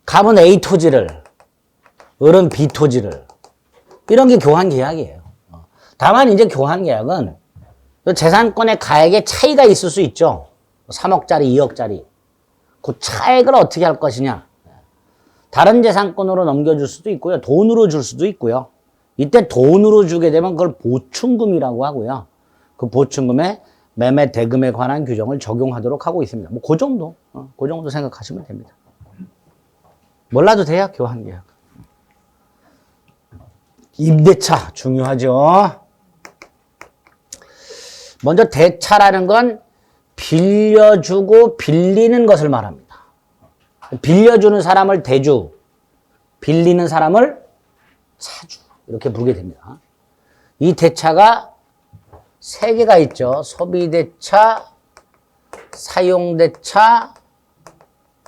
갑은 A 토지를, 을은 B 토지를. 이런 게 교환 계약이에요. 다만 이제 교환 계약은 재산권의 가액에 차이가 있을 수 있죠. 3억짜리, 2억짜리. 그 차액을 어떻게 할 것이냐. 다른 재산권으로 넘겨줄 수도 있고요. 돈으로 줄 수도 있고요. 이때 돈으로 주게 되면 그걸 보충금이라고 하고요. 그 보충금에 매매 대금에 관한 규정을 적용하도록 하고 있습니다. 뭐 그 정도, 그 정도 생각하시면 됩니다. 몰라도 돼요, 교환 계약. 임대차 중요하죠. 먼저 대차라는 건 빌려주고 빌리는 것을 말합니다. 빌려주는 사람을 대주, 빌리는 사람을 사주 이렇게 부르게 됩니다. 이 대차가 세 개가 있죠. 소비대차, 사용대차,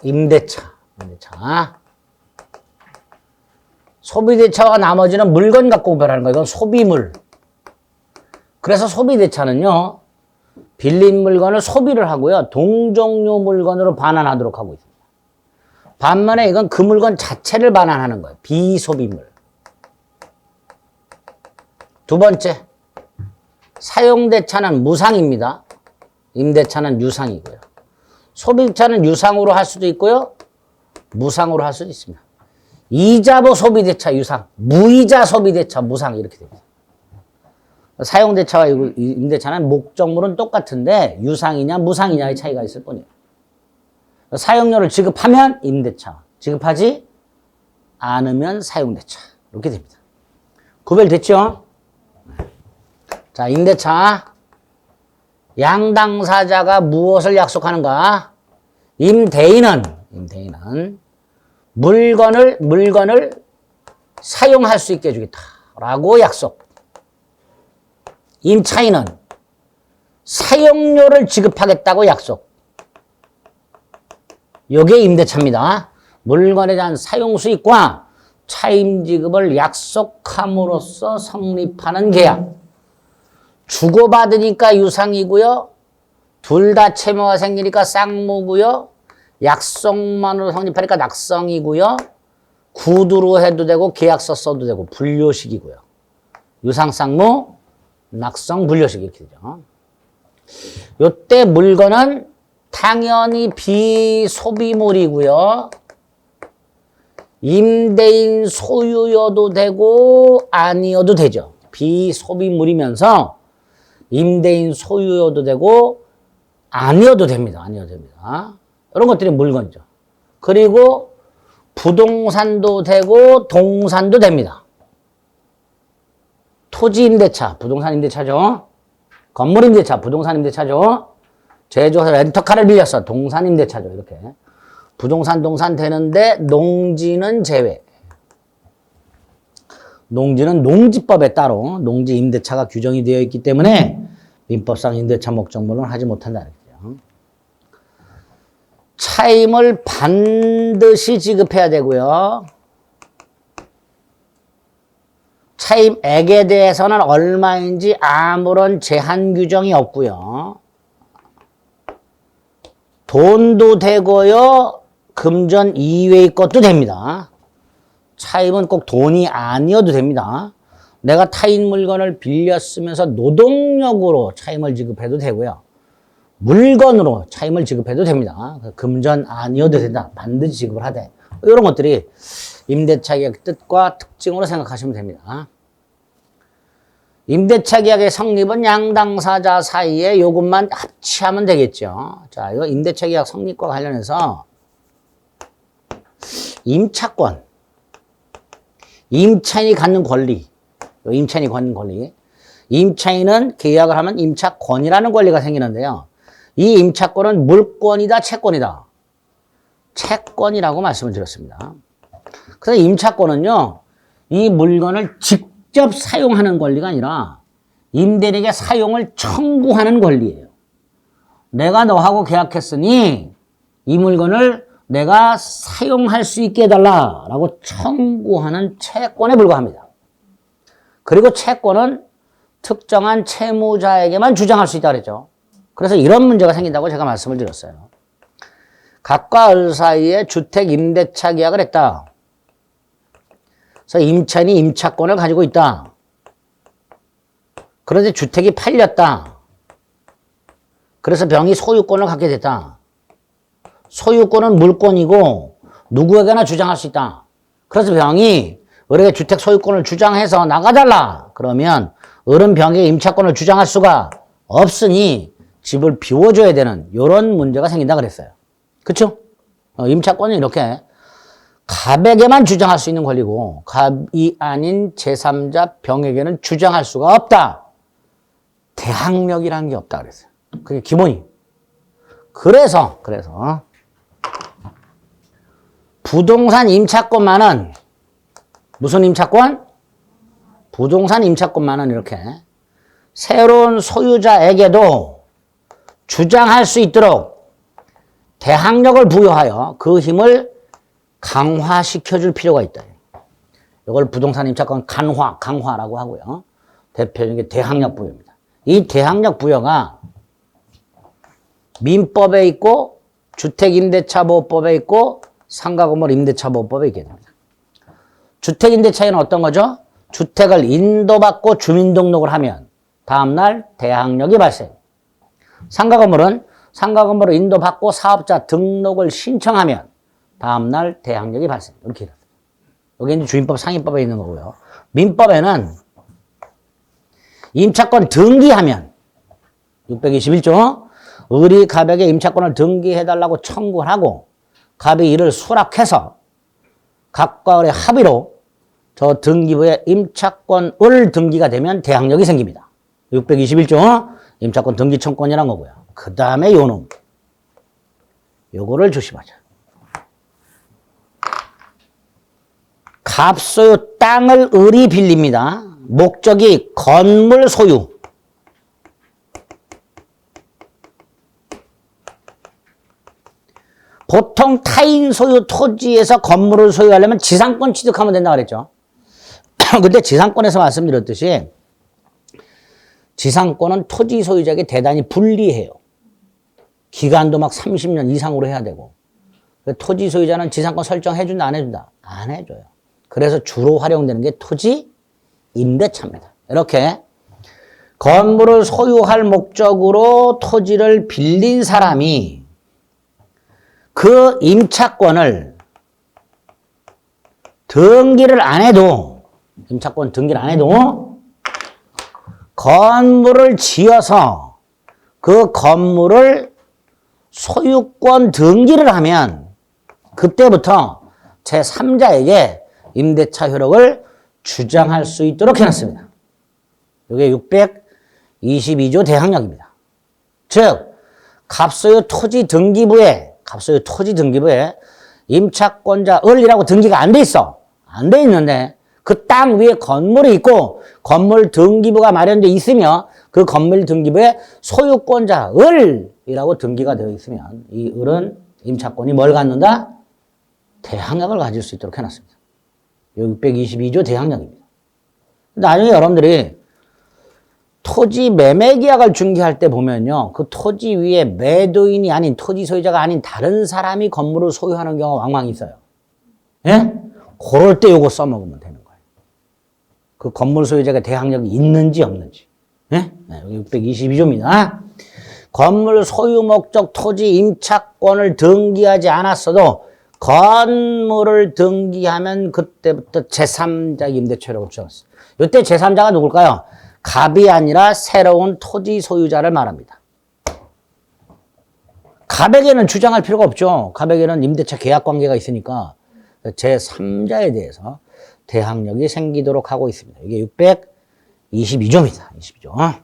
임대차. 소비대차와 나머지는 물건 갖고 구별하는 거예요. 이건 소비물. 그래서 소비대차는요. 빌린 물건을 소비를 하고요. 동종류 물건으로 반환하도록 하고 있습니다. 반면에 이건 그 물건 자체를 반환하는 거예요. 비소비물. 두 번째, 사용대차는 무상입니다. 임대차는 유상이고요. 소비대차는 유상으로 할 수도 있고요. 무상으로 할 수도 있습니다. 이자보 소비대차 유상, 무이자 소비대차 무상 이렇게 됩니다. 사용대차와 임대차는 목적물은 똑같은데 유상이냐 무상이냐의 차이가 있을 뿐이에요. 사용료를 지급하면 임대차, 지급하지 않으면 사용대차 이렇게 됩니다. 구별됐죠? 자, 임대차. 양당사자가 무엇을 약속하는가? 임대인은 물건을 사용할 수 있게 해주겠다라고 약속. 임차인은 사용료를 지급하겠다고 약속. 이게 임대차입니다. 물건에 대한 사용 수익과 차임 지급을 약속함으로써 성립하는 계약. 주고받으니까 유상이고요. 둘 다 채무가 생기니까 쌍무고요. 약속만으로 성립하니까 낙성이고요. 구두로 해도 되고 계약서 써도 되고 분료식이고요. 유상, 쌍무, 낙성, 분료식 이렇게 되죠. 요때 물건은 당연히 비소비물이고요. 임대인 소유여도 되고 아니어도 되죠. 비소비물이면서 임대인 소유여도 되고 아니어도 됩니다. 이런 것들이 물건이죠. 그리고 부동산도 되고 동산도 됩니다. 토지 임대차, 부동산 임대차죠. 건물 임대차, 부동산 임대차죠. 제조사 렌터카를 빌렸어. 동산 임대차죠. 이렇게. 부동산, 동산 되는데 농지는 제외. 농지는 농지법에 따로 농지 임대차가 규정이 되어 있기 때문에 민법상 임대차 목적물은 하지 못한다는 거죠. 차임을 반드시 지급해야 되고요. 차임액에 대해서는 얼마인지 아무런 제한 규정이 없고요. 돈도 되고요. 금전 이외의 것도 됩니다. 차임은 꼭 돈이 아니어도 됩니다. 내가 타인 물건을 빌렸으면서 노동력으로 차임을 지급해도 되고요. 물건으로 차임을 지급해도 됩니다. 금전 아니어도 된다. 반드시 지급을 하되. 이런 것들이 임대차 계약 뜻과 특징으로 생각하시면 됩니다. 임대차 계약의 성립은 양당사자 사이에 요것만 합치하면 되겠죠. 자, 이거 임대차 계약 성립과 관련해서 임차권, 임차인이 갖는 권리, 임차인은 계약을 하면 임차권이라는 권리가 생기는데요. 이 임차권은 물권이다, 채권이다. 채권이라고 말씀을 드렸습니다. 그래서 임차권은요, 이 물건을 직접 사용하는 권리가 아니라 임대인에게 사용을 청구하는 권리예요. 내가 너하고 계약했으니 이 물건을 내가 사용할 수 있게 해달라라고 청구하는 채권에 불과합니다. 그리고 채권은 특정한 채무자에게만 주장할 수 있다고 그랬죠. 그래서 이런 문제가 생긴다고 제가 말씀을 드렸어요. 갑과 을 사이에 주택 임대차 계약을 했다. 그래서 임차인이 임차권을 가지고 있다. 그런데 주택이 팔렸다. 그래서 병이 소유권을 갖게 됐다. 소유권은 물권이고 누구에게나 주장할 수 있다. 그래서 병이 을에게 주택 소유권을 주장해서 나가달라. 그러면 을은 병에게 임차권을 주장할 수가 없으니 집을 비워줘야 되는 이런 문제가 생긴다 그랬어요. 그렇죠? 임차권은 이렇게 갑에게만 주장할 수 있는 권리고 갑이 아닌 제3자 병에게는 주장할 수가 없다. 대항력이라는 게 없다 그랬어요. 그게 기본이. 그래서 부동산 임차권만은 무슨 임차권? 부동산 임차권만은 이렇게 새로운 소유자에게도 주장할 수 있도록 대항력을 부여하여 그 힘을 강화시켜줄 필요가 있다. 이걸 부동산 임차권 강화라고 하고요. 대표적인 게 대항력 부여입니다. 이 대항력 부여가 민법에 있고 주택임대차보호법에 있고 상가건물 임대차보호법에 있게 됩니다. 주택임대차에는 어떤 거죠? 주택을 인도받고 주민등록을 하면 다음날 대항력이 발생. 상가건물은 상가건물을 인도받고 사업자 등록을 신청하면 다음날 대항력이 발생. 이렇게 돼요. 여기 이제 주민법 상위법에 있는 거고요. 민법에는 임차권 등기하면 621조 을이 갑에게 임차권을 등기해달라고 청구를 하고 갑이 이를 수락해서 갑과 을의 합의로 저 등기부에 임차권을 등기가 되면 대항력이 생깁니다. 621조 임차권 등기 청권이란 거고요. 그 다음에 요놈 요거를 조심하자. 갑소유 땅을 을이 빌립니다. 목적이 건물 소유. 보통 타인 소유 토지에서 건물을 소유하려면 지상권 취득하면 된다고 그랬죠. 근데 지상권에서 말씀드렸듯이 지상권은 토지 소유자에게 대단히 불리해요. 기간도 막 30년 이상으로 해야 되고. 토지 소유자는 지상권 설정해준다, 안 해준다? 안 해줘요. 그래서 주로 활용되는 게 토지 임대차입니다. 이렇게 건물을 소유할 목적으로 토지를 빌린 사람이 그 임차권을 등기를 안 해도, 임차권 등기를 안 해도 건물을 지어서 그 건물을 소유권 등기를 하면 그때부터 제3자에게 임대차 효력을 주장할 수 있도록 해놨습니다. 이게 622조 대항력입니다. 즉 갑소유 토지 등기부에 임차권자 을이라고 등기가 안 돼 있어. 안 돼 있는데 그 땅 위에 건물이 있고 건물 등기부가 마련돼 있으며 그 건물 등기부에 소유권자 을이라고 등기가 되어 있으면 이 을은 임차권이 뭘 갖는다? 대항력을 가질 수 있도록 해놨습니다. 622조 대항력입니다. 나중에 여러분들이 토지 매매 계약을 중개할 때 보면요. 그 토지 위에 매도인이 아닌 토지 소유자가 아닌 다른 사람이 건물을 소유하는 경우가 왕왕 있어요. 예? 그럴 때 요거 써먹으면 되는 거예요. 그 건물 소유자가 대항력이 있는지 없는지. 예? 네, 여기 622조입니다. 건물 소유 목적 토지 임차권을 등기하지 않았어도 건물을 등기하면 그때부터 제3자 임대차라고 주장했어요. 이때 제3자가 누굴까요? 갑이 아니라 새로운 토지 소유자를 말합니다. 갑에게는 주장할 필요가 없죠. 갑에게는 임대차 계약 관계가 있으니까 제3자에 대해서 대항력이 생기도록 하고 있습니다. 이게 622조입니다. 22조.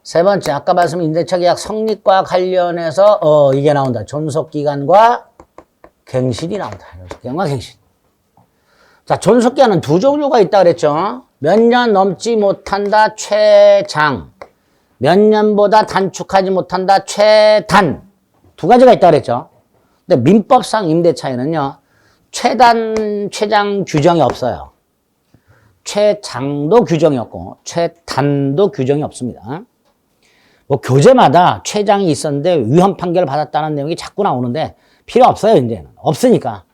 세 번째, 아까 말씀드린 임대차 계약 성립과 관련해서 이게 나온다. 존속기간과 갱신이 나온다. 존속기간과 갱신. 자, 존속기간은 두 종류가 있다 그랬죠. 몇 년 넘지 못한다 최장, 몇 년보다 단축하지 못한다 최단. 두 가지가 있다 그랬죠. 근데 민법상 임대차에는요, 최단, 최장 규정이 없어요. 최장도 규정이 없고 최단도 규정이 없습니다. 뭐 교재마다 최장이 있었는데 위헌 판결을 받았다는 내용이 자꾸 나오는데 필요 없어요. 이제는 없으니까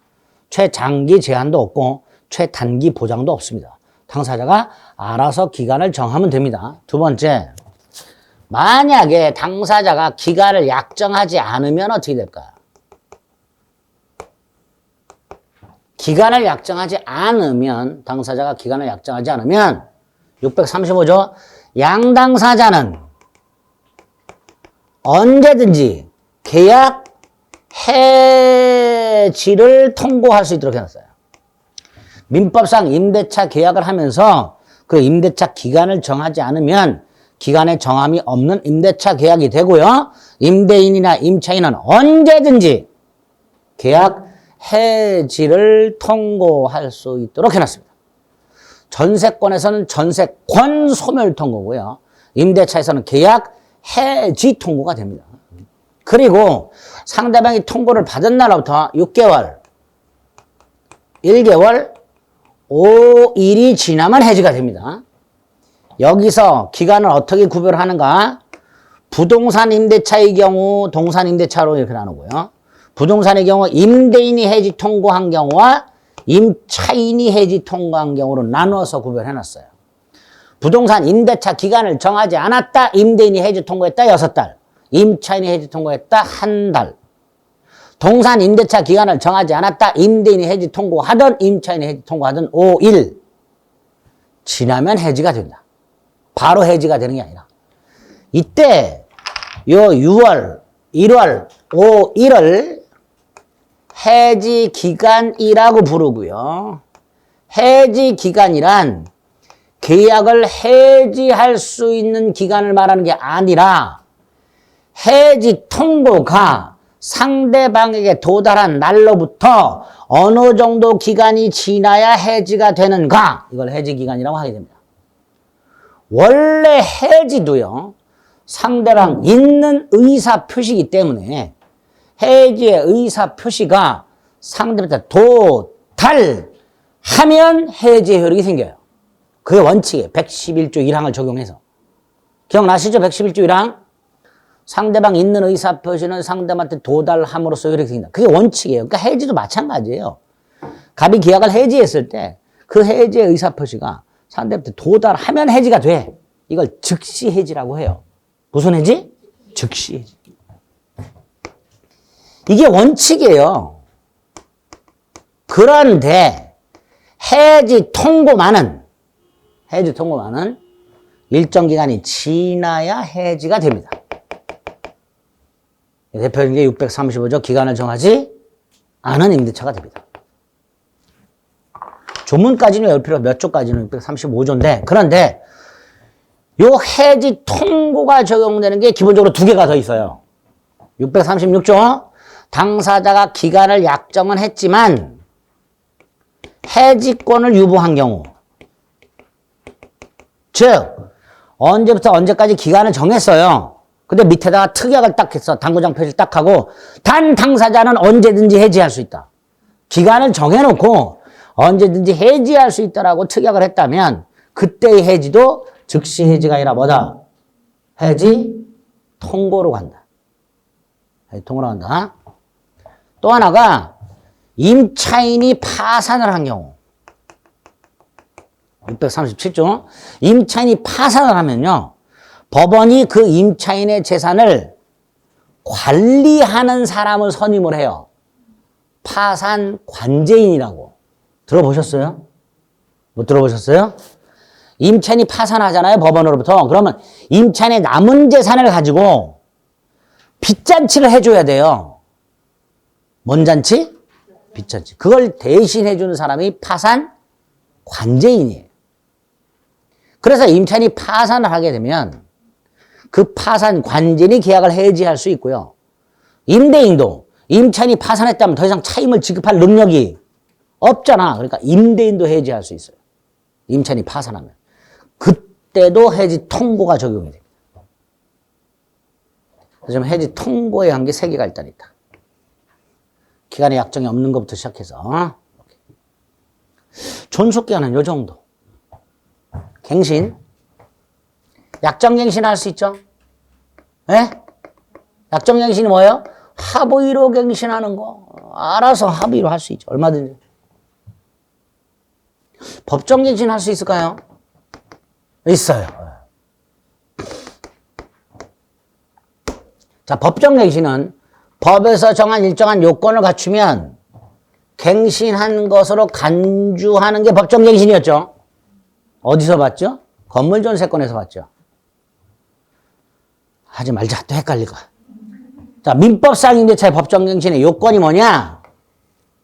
최장기 제한도 없고 최단기 보장도 없습니다. 당사자가 알아서 기간을 정하면 됩니다. 두 번째, 만약에 당사자가 기간을 약정하지 않으면 어떻게 될까요? 기간을 약정하지 않으면, 당사자가 기간을 약정하지 않으면 635조 양당사자는 언제든지 계약 해지를 통고할 수 있도록 해놨어요. 민법상 임대차 계약을 하면서 그 임대차 기간을 정하지 않으면 기간에 정함이 없는 임대차 계약이 되고요. 임대인이나 임차인은 언제든지 계약 해지를 통고할 수 있도록 해놨습니다. 전세권에서는 전세권 소멸 통고고요. 임대차에서는 계약 해지 통고가 됩니다. 그리고 상대방이 통고를 받은 날부터 6개월, 1개월, 5일이 지나면 해지가 됩니다. 여기서 기간을 어떻게 구별하는가? 부동산 임대차의 경우 동산 임대차로 이렇게 나누고요. 부동산의 경우 임대인이 해지 통고한 경우와 임차인이 해지 통고한 경우로 나누어서 구별해놨어요. 부동산 임대차 기간을 정하지 않았다. 임대인이 해지 통고했다. 6달. 임차인이 해지 통고했다. 1달. 동산 임대차 기간을 정하지 않았다. 임대인이 해지 통고하든 임차인이 해지 통고하든 5일 지나면 해지가 된다. 바로 해지가 되는 게 아니라 이때 요 6월, 1월, 5일을 해지 기간이라고 부르고요. 해지 기간이란 계약을 해지할 수 있는 기간을 말하는 게 아니라 해지 통보가 상대방에게 도달한 날로부터 어느 정도 기간이 지나야 해지가 되는가, 이걸 해지 기간이라고 하게 됩니다. 원래 해지도요, 상대방 있는 의사 표시이기 때문에 해지의 의사 표시가 상대방한테 도달하면 해지의 효력이 생겨요. 그게 원칙이에요. 111조 1항을 적용해서. 기억나시죠? 111조 1항. 상대방 있는 의사 표시는 상대방한테 도달함으로써 효력이 생긴다. 그게 원칙이에요. 그러니까 해지도 마찬가지예요. 갑이 계약을 해지했을 때 그 해지의 의사 표시가 상대방한테 도달하면 해지가 돼. 이걸 즉시 해지라고 해요. 무슨 해지? 즉시 해지. 이게 원칙이에요. 그런데 해지 통고만은 일정 기간이 지나야 해지가 됩니다. 대표적인 게 635조 기간을 정하지 않은 임대차가 됩니다. 조문까지는 열 필요 몇 조까지는 635조인데, 그런데 요 해지 통고가 적용되는 게 기본적으로 두 개가 더 있어요. 636조 당사자가 기간을 약정은 했지만 해지권을 유보한 경우, 즉 언제부터 언제까지 기간을 정했어요. 근데 밑에다가 특약을 딱 했어. 당구장 표시를 딱 하고 단 당사자는 언제든지 해지할 수 있다. 기간을 정해놓고 언제든지 해지할 수 있다라고 특약을 했다면 그때의 해지도 즉시 해지가 아니라 뭐다? 해지 통고로 간다. 해지 통고로 간다. 또 하나가 임차인이 파산을 한 경우. 637조. 임차인이 파산을 하면요, 법원이 그 임차인의 재산을 관리하는 사람을 선임을 해요. 파산 관제인이라고. 들어보셨어요? 못 들어보셨어요? 임차인이 파산하잖아요, 법원으로부터. 그러면 임차인의 남은 재산을 가지고 빚잔치를 해줘야 돼요. 뭔 잔치? 빚잔치. 그걸 대신 해주는 사람이 파산 관제인이에요. 그래서 임차인이 파산을 하게 되면 그 파산 관제인이 계약을 해지할 수 있고요. 임대인도 임차인이 파산했다면 더 이상 차임을 지급할 능력이 없잖아. 그러니까 임대인도 해지할 수 있어요. 임차인이 파산하면. 그때도 해지 통고가 적용이 됩니다. 그래서 해지 통고의 한계 3개가 일단 있다. 기간의 약정이 없는 것부터 시작해서. 존속기간은 요 정도. 갱신. 약정갱신 할 수 있죠? 예? 약정갱신이 뭐예요? 합의로 갱신하는 거. 알아서 합의로 할 수 있죠. 얼마든지. 법정갱신 할 수 있을까요? 있어요. 자, 법정갱신은 법에서 정한 일정한 요건을 갖추면 갱신한 것으로 간주하는 게 법정갱신이었죠. 어디서 봤죠? 건물전세권에서 봤죠. 하지 말자. 또 헷갈릴 거야. 자, 민법상 임대차의 법정갱신의 요건이 뭐냐?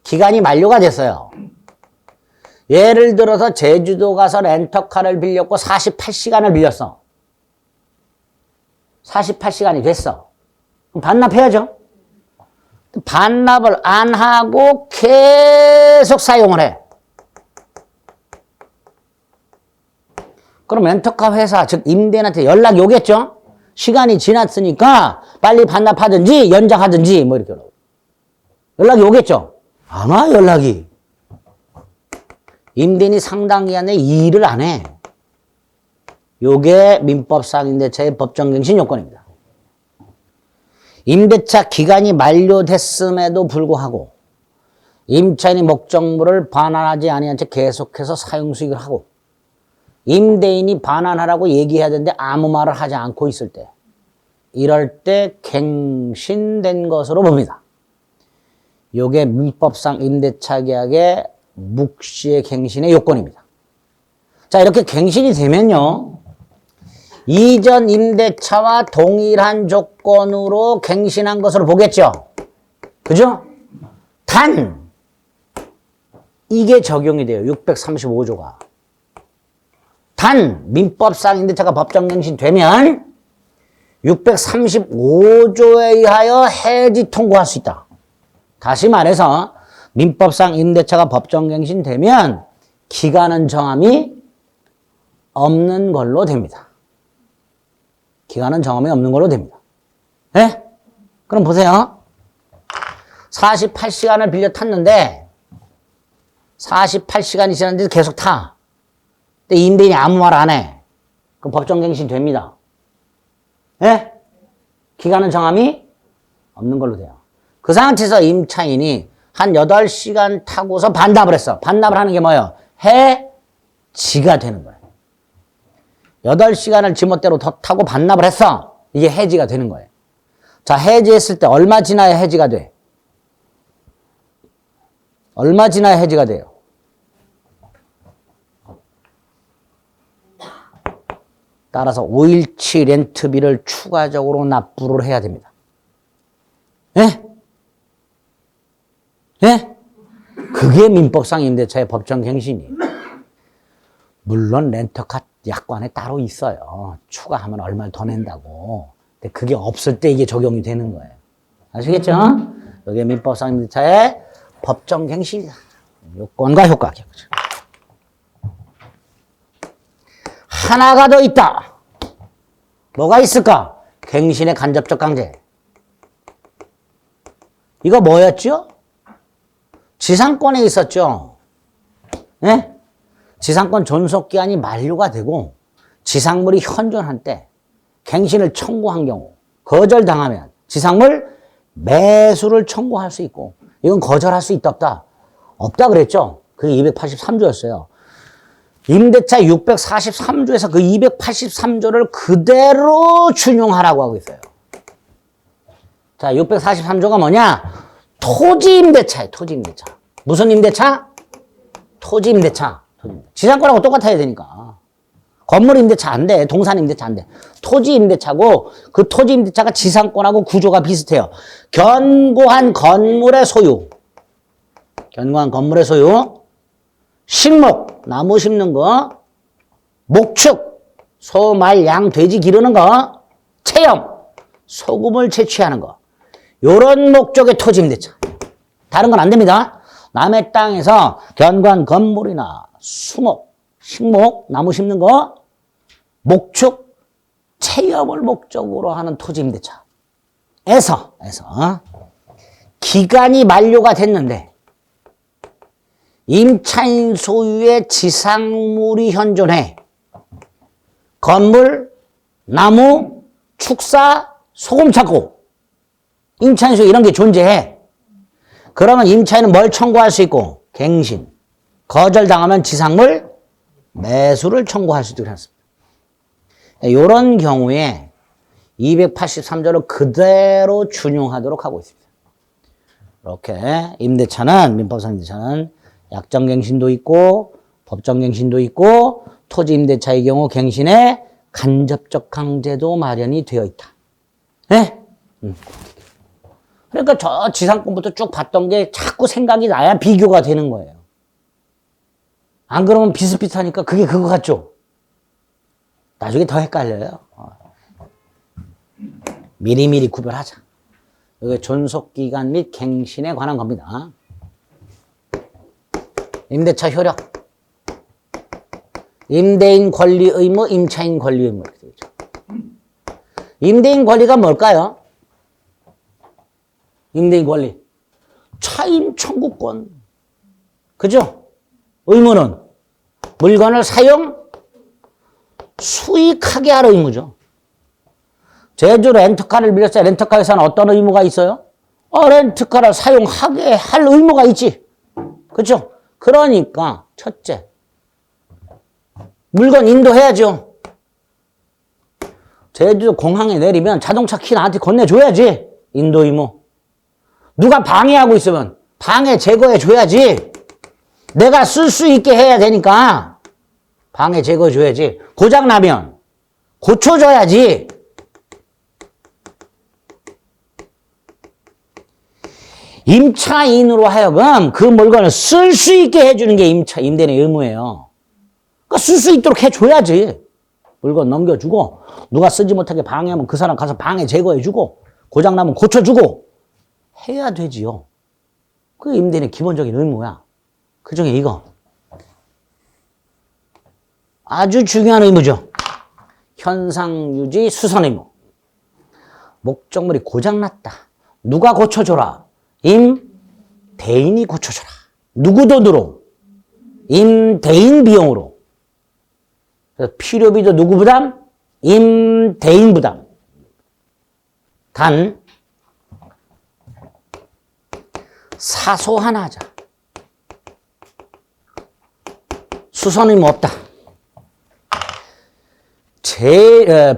기간이 만료가 됐어요. 예를 들어서 제주도 가서 렌터카를 빌렸고 48시간을 빌렸어. 48시간이 됐어. 그럼 반납해야죠. 반납을 안 하고 계속 사용을 해. 그럼 렌터카 회사, 즉 임대인한테 연락이 오겠죠? 시간이 지났으니까 빨리 반납하든지 연장하든지 뭐 이렇게 연락이 오겠죠? 안 와, 연락이. 임대인이 상당 기간 내에 일을 안 해. 요게 민법상 임대차의 법정갱신 요건입니다. 임대차 기간이 만료됐음에도 불구하고 임차인이 목적물을 반환하지 아니한 채 계속해서 사용수익을 하고 임대인이 반환하라고 얘기해야 되는데 아무 말을 하지 않고 있을 때 이럴 때 갱신된 것으로 봅니다. 요게 민법상 임대차 계약의 묵시의 갱신의 요건입니다. 자, 이렇게 갱신이 되면요. 이전 임대차와 동일한 조건으로 갱신한 것으로 보겠죠. 그죠? 단 이게 적용이 돼요. 635조가. 단 민법상 임대차가 법정갱신 되면 635조에 의하여 해지 통고할 수 있다. 다시 말해서 민법상 임대차가 법정갱신 되면 기간은 정함이 없는 걸로 됩니다. 기간은 정함이 없는 걸로 됩니다. 네? 그럼 보세요. 48시간을 빌려 탔는데 48시간이 지났는데도 계속 타. 근데 임대인이 아무 말 안 해. 그럼 법정갱신 됩니다. 예? 기간은 정함이 없는 걸로 돼요. 그 상태에서 임차인이 한 8시간 타고서 반납을 했어. 반납을 하는 게 뭐예요? 해지가 되는 거예요. 8시간을 지멋대로 더 타고 반납을 했어. 이게 해지가 되는 거예요. 자, 해지했을 때 얼마 지나야 해지가 돼? 얼마 지나야 해지가 돼요? 따라서 5일치 렌트비를 추가적으로 납부를 해야 됩니다. 예? 예? 그게 민법상 임대차의 법정갱신이에요. 물론 렌터카 약관에 따로 있어요. 추가하면 얼마를 더 낸다고. 근데 그게 없을 때 이게 적용이 되는 거예요. 아시겠죠? 이게 민법상 임대차의 법정갱신이다. 요건과 효과. 하나가 더 있다. 뭐가 있을까? 갱신의 간접적 강제. 이거 뭐였죠? 지상권에 있었죠. 네? 지상권 존속기한이 만료가 되고 지상물이 현존한 때 갱신을 청구한 경우 거절당하면 지상물 매수를 청구할 수 있고 이건 거절할 수 있다 없다? 없다 그랬죠. 그게 283조였어요. 임대차 643조에서 그 283조를 그대로 준용하라고 하고 있어요. 자, 643조가 뭐냐? 토지임대차예요. 토지임대차. 무슨 임대차? 토지임대차. 지상권하고 똑같아야 되니까. 건물임대차 안 돼. 동산임대차 안 돼. 토지임대차고 그 토지임대차가 지상권하고 구조가 비슷해요. 견고한 건물의 소유. 견고한 건물의 소유. 식목, 나무 심는 거. 목축, 소, 말, 양, 돼지 기르는 거. 체험, 소금을 채취하는 거. 요런 목적의 토지임대차. 다른 건 안 됩니다. 남의 땅에서 견고한 건물이나 수목, 식목, 나무 심는 거, 목축, 체험을 목적으로 하는 토지임대차. 에서 기간이 만료가 됐는데 임차인 소유의 지상물이 현존해 건물, 나무, 축사, 소금 찾고 임차인 소유 이런 게 존재해. 그러면 임차인은 뭘 청구할 수 있고? 갱신. 거절당하면 지상물 매수를 청구할 수 있도록 했습니다. 이런 경우에 283조를 그대로 준용하도록 하고 있습니다. 이렇게 임대차는 민법상 임대차는 약정갱신도 있고 법정갱신도 있고 토지 임대차의 경우 갱신에 간접적 강제도 마련이 되어 있다. 네? 그러니까 저 지상권부터 쭉 봤던 게 자꾸 생각이 나야 비교가 되는 거예요. 안 그러면 비슷비슷하니까 그게 그거 같죠? 나중에 더 헷갈려요. 미리미리 구별하자. 이게 존속기간 및 갱신에 관한 겁니다. 임대차 효력. 임대인 권리 의무, 임차인 권리 의무. 임대인 권리가 뭘까요? 임대인 권리. 차임 청구권. 그죠? 의무는 물건을 사용, 수익하게 할 의무죠. 제주 렌터카를 빌렸어요. 렌터카 회사는 어떤 의무가 있어요? 렌터카를 사용하게 할 의무가 있지. 그죠? 그러니까 첫째, 물건 인도해야죠. 제주 공항에 내리면 자동차 키 나한테 건네줘야지. 인도 의무. 누가 방해하고 있으면 방해 제거해줘야지. 내가 쓸 수 있게 해야 되니까 방해 제거해줘야지. 고장나면 고쳐줘야지. 임차인으로 하여금 그 물건을 쓸 수 있게 해주는 게 임대인의 의무예요. 그러니까 쓸 수 있도록 해줘야지. 물건 넘겨주고 누가 쓰지 못하게 방해하면 그 사람 가서 방해 제거해주고 고장나면 고쳐주고 해야 되지요. 그게 임대인의 기본적인 의무야. 그중에 이거 아주 중요한 의무죠. 현상유지 수선 의무. 목적물이 고장났다. 누가 고쳐줘라? 임대인이 고쳐줘라. 누구 돈으로? 임대인 비용으로. 그래서 필요비도 누구 부담? 임대인 부담. 단 사소한 하자. 수선 의무 없다.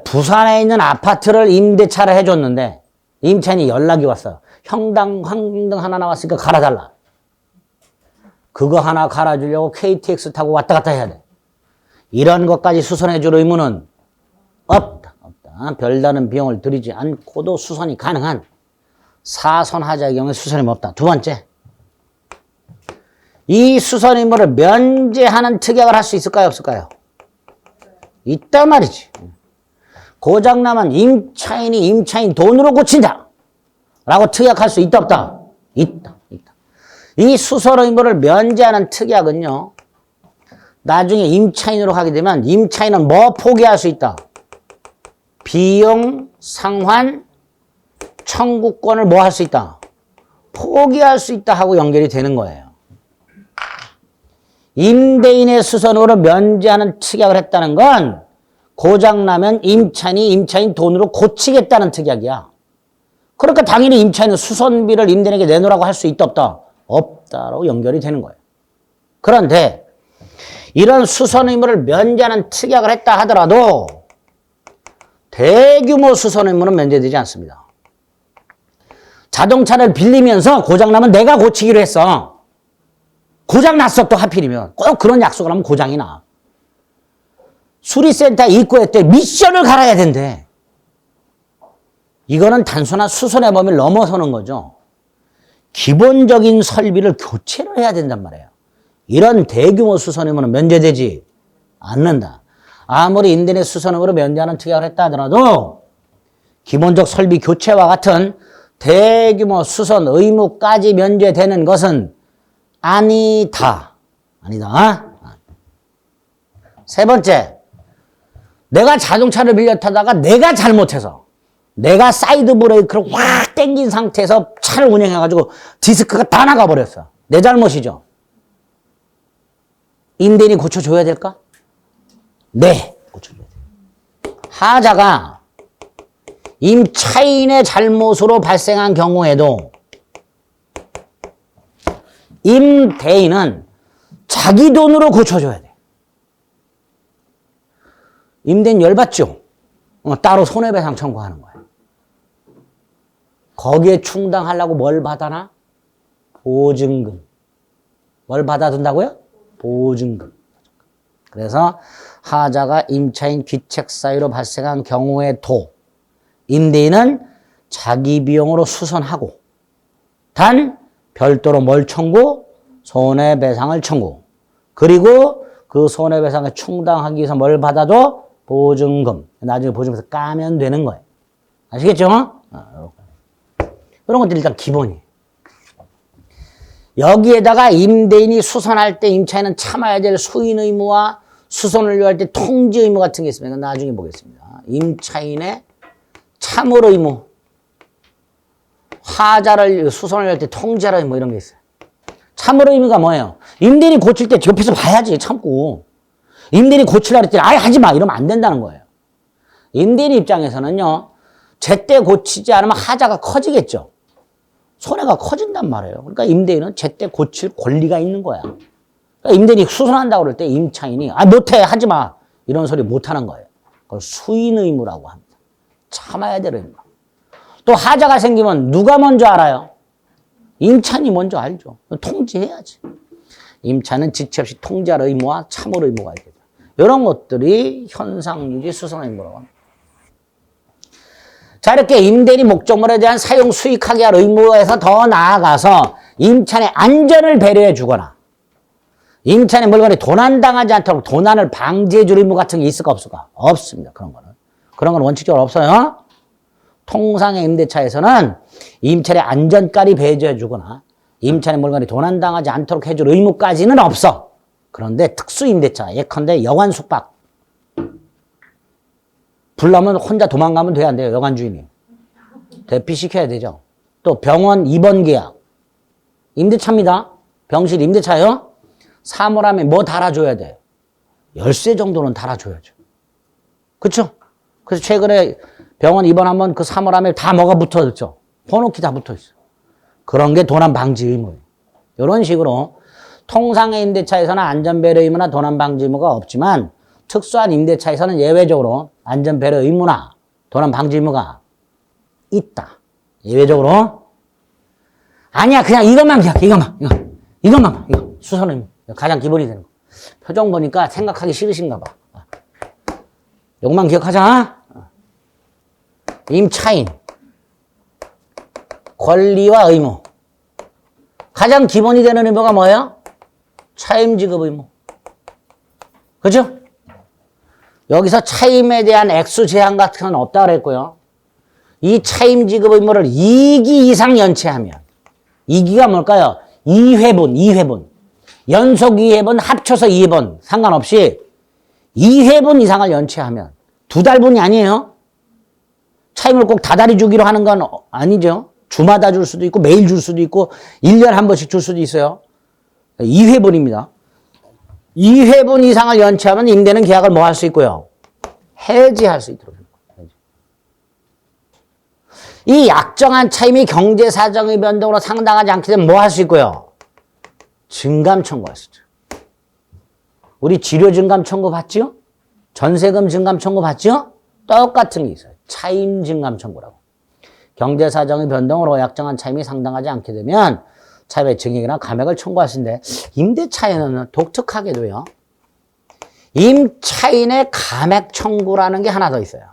부산에 있는 아파트를 임대차를 해줬는데 임차인이 연락이 왔어요. 형당, 황등 하나 나왔으니까 갈아달라. 그거 하나 갈아주려고 KTX 타고 왔다 갔다 해야 돼. 이런 것까지 수선해줄 의무는 없다. 별다른 비용을 들이지 않고도 수선이 가능한 사선하자의 경우에 수선 의무 없다. 두 번째, 이 수선 의무를 면제하는 특약을 할 수 있을까요? 없을까요? 있단 말이지. 고장나면 임차인 돈으로 고친다. 라고 특약할 수 있다, 없다? 있다. 이 수선 의무를 면제하는 특약은요, 나중에 임차인으로 가게 되면 임차인은 뭐 포기할 수 있다? 비용 상환 청구권을 뭐 할 수 있다? 포기할 수 있다 하고 연결이 되는 거예요. 임대인의 수선으로 면제하는 특약을 했다는 건 고장나면 임차인 돈으로 고치겠다는 특약이야. 그러니까 당연히 임차인은 수선비를 임대인에게 내놓으라고 할 수 있다 없다? 없다라고 연결이 되는 거예요. 그런데 이런 수선 의무를 면제하는 특약을 했다 하더라도 대규모 수선 의무는 면제되지 않습니다. 자동차를 빌리면서 고장나면 내가 고치기로 했어. 고장났어 또 하필이면. 꼭 그런 약속을 하면 고장이 나. 수리센터 입구에 때 미션을 갈아야 된대. 이거는 단순한 수선의 범위를 넘어서는 거죠. 기본적인 설비를 교체를 해야 된단 말이에요. 이런 대규모 수선 의무는 면제되지 않는다. 아무리 인터넷 수선 의무로 면제하는 특약을 했다 하더라도 기본적 설비 교체와 같은 대규모 수선 의무까지 면제되는 것은 아니다. 세 번째, 내가 자동차를 빌려 타다가 내가 잘못해서 내가 사이드 브레이크를 확 당긴 상태에서 차를 운행해가지고 디스크가 다 나가버렸어. 내 잘못이죠. 임대인이 고쳐줘야 될까? 네, 고쳐줘야 돼요. 하자가 임차인의 잘못으로 발생한 경우에도 임대인은 자기 돈으로 고쳐줘야 돼. 임대인 열받죠? 따로 손해배상 청구하는 거야. 거기에 충당하려고 뭘 받아나? 보증금. 뭘 받아둔다고요? 보증금. 그래서 하자가 임차인 귀책 사유로 발생한 경우에도 임대인은 자기 비용으로 수선하고 단 별도로 뭘 청구? 손해배상을 청구. 그리고 그 손해배상을 충당하기 위해서 뭘 받아도 보증금. 나중에 보증금에서 까면 되는 거예요. 아시겠죠? 이런 것들이 일단 기본이에요. 여기에다가 임대인이 수선할 때 임차인은 참아야 될 수인 의무와 수선을 요할 때 통지 의무 같은 게 있습니다. 나중에 보겠습니다. 임차인의 참을 의무, 하자를 수선을 할 때 통지할 의무 이런 게 있어요. 참을 의무가 뭐예요? 임대인이 고칠 때 옆에서 봐야지 참고. 임대인이 고치려고 했더니 아예 하지 마 이러면 안 된다는 거예요. 임대인 입장에서는요. 제때 고치지 않으면 하자가 커지겠죠. 손해가 커진단 말이에요. 그러니까 임대인은 제때 고칠 권리가 있는 거야. 그러니까 임대인이 수선한다고 그럴 때 임차인이 못해 하지 마 이런 소리 못하는 거예요. 그걸 수인 의무라고 합니다. 참아야 될 의무. 또 하자가 생기면 누가 먼저 알아요? 임차인이 먼저 알죠. 통지해야지. 임차인은 지체 없이 통지할 의무와 참을 의무가 있겠죠. 이런 것들이 현상유지 수선 의무라고 합니다. 자, 이렇게 임대인이 목적물에 대한 사용 수익하게 할 의무에서 더 나아가서 임차인의 안전을 배려해 주거나 임차인의 물건이 도난당하지 않도록 도난을 방지해 줄 의무 같은 게 있을까 없을까? 없습니다. 그런 거는 원칙적으로 없어요. 통상의 임대차에서는 임차인의 안전까지 배려해 주거나 임차인의 물건이 도난당하지 않도록 해줄 의무까지는 없어. 그런데 특수 임대차, 예컨대 여관 숙박. 불나면 혼자 도망가면 돼, 안 돼요? 여관 주인이. 대피시켜야 되죠. 또 병원 입원 계약. 임대차입니다. 병실 임대차요. 사물함에 뭐 달아줘야 돼? 열쇠 정도는 달아줘야죠. 그쵸? 그래서 최근에 병원 입원하면 그 사물함에 다 뭐가 붙어 있죠? 번호키 다 붙어 있어. 그런 게 도난 방지 의무예요. 이런 식으로 통상의 임대차에서는 안전배려 의무나 도난 방지 의무가 없지만 특수한 임대차에서는 예외적으로 안전배려 의무나 도난 방지 의무가 있다. 예외적으로. 아니야, 그냥 이것만 기억해. 이것만. 이거. 수선 의무. 가장 기본이 되는 거. 표정 보니까 생각하기 싫으신가 봐. 이것만 기억하자. 임차인. 권리와 의무. 가장 기본이 되는 의무가 뭐예요? 차임지급 의무. 그죠? 여기서 차임에 대한 액수 제한 같은 건 없다고 그랬고요. 이 차임지급 의무를 2기 이상 연체하면 2기가 뭘까요? 2회분. 연속 2회분, 합쳐서 2회분 상관없이 2회분 이상을 연체하면 2달분이 아니에요. 차임을 꼭 다달이 주기로 하는 건 아니죠. 주마다 줄 수도 있고 매일 줄 수도 있고 1년에 한 번씩 줄 수도 있어요. 2회분입니다. 2회분 이상을 연체하면 임대는 계약을 뭐 할 수 있고요? 해지할 수 있도록. 이 약정한 차임이 경제사정의 변동으로 상당하지 않게 되면 뭐 할 수 있고요? 증감 청구할 수 있죠. 우리 치료 증감 청구 받죠? 전세금 증감 청구 받죠? 똑같은 게 있어요. 차임 증감 청구라고. 경제사정의 변동으로 약정한 차임이 상당하지 않게 되면 차임의 증액이나 감액을 청구할 수 있는데 임대차에는 독특하게도요. 임차인의 감액 청구라는 게 하나 더 있어요.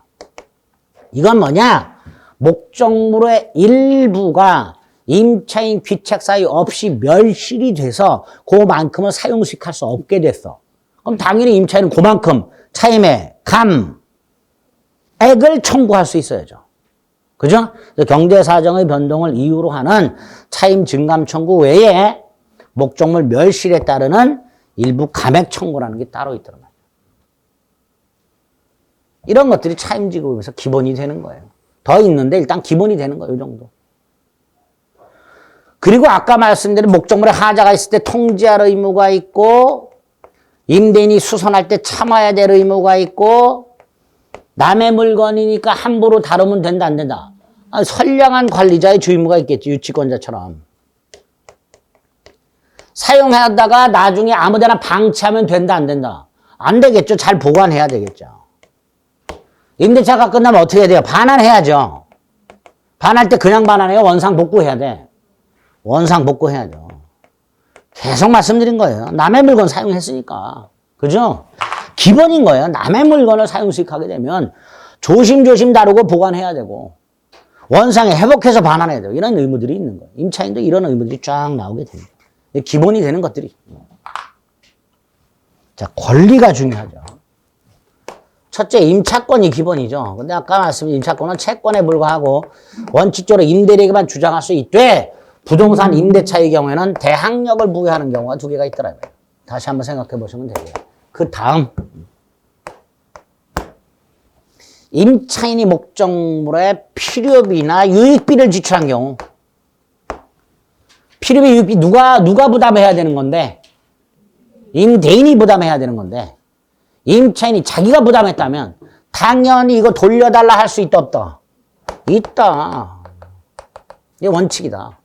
이건 뭐냐? 목적물의 일부가 임차인 귀책 사유 없이 멸실이 돼서 그만큼을 사용수익할 수 없게 됐어. 그럼 당연히 임차인은 그만큼 차임의 감액을 청구할 수 있어야죠. 그죠? 경제사정의 변동을 이유로 하는 차임 증감 청구 외에 목적물 멸실에 따르는 일부 감액 청구라는 게 따로 있더란 말이에요. 이런 것들이 차임지급에서 기본이 되는 거예요. 더 있는데 일단 기본이 되는 거예요. 이 정도. 그리고 아까 말씀드린 목적물에 하자가 있을 때 통지할 의무가 있고 임대인이 수선할 때 참아야 될 의무가 있고 남의 물건이니까 함부로 다루면 된다, 안 된다? 선량한 관리자의 주의무가 있겠지, 유치권자처럼. 사용하다가 나중에 아무데나 방치하면 된다, 안 된다? 안 되겠죠. 잘 보관해야 되겠죠. 임대차가 끝나면 어떻게 해야 돼요? 반환해야죠. 반환할 때 그냥 반환해요? 원상 복구해야 돼? 원상 복구해야죠. 계속 말씀드린 거예요. 남의 물건 사용했으니까. 그죠? 기본인 거예요. 남의 물건을 사용 수익하게 되면 조심조심 다루고 보관해야 되고 원상에 회복해서 반환해야 되고 이런 의무들이 있는 거예요. 임차인도 이런 의무들이 쫙 나오게 됩니다. 기본이 되는 것들이. 자, 권리가 중요하죠. 첫째, 임차권이 기본이죠. 근데 아까 말씀드린 임차권은 채권에 불과하고 원칙적으로 임대료에게만 주장할 수 있되 부동산 임대차의 경우에는 대항력을 부여하는 경우가 두 개가 있더라고요. 다시 한번 생각해 보시면 되고요. 그 다음, 임차인이 목적물에 필요비나 유익비를 지출한 경우 필요비, 유익비 누가 부담해야 되는 건데 임대인이 부담해야 되는 건데 임차인이 자기가 부담했다면 당연히 이거 돌려달라 할 수 있다 없다? 있다. 이게 원칙이다.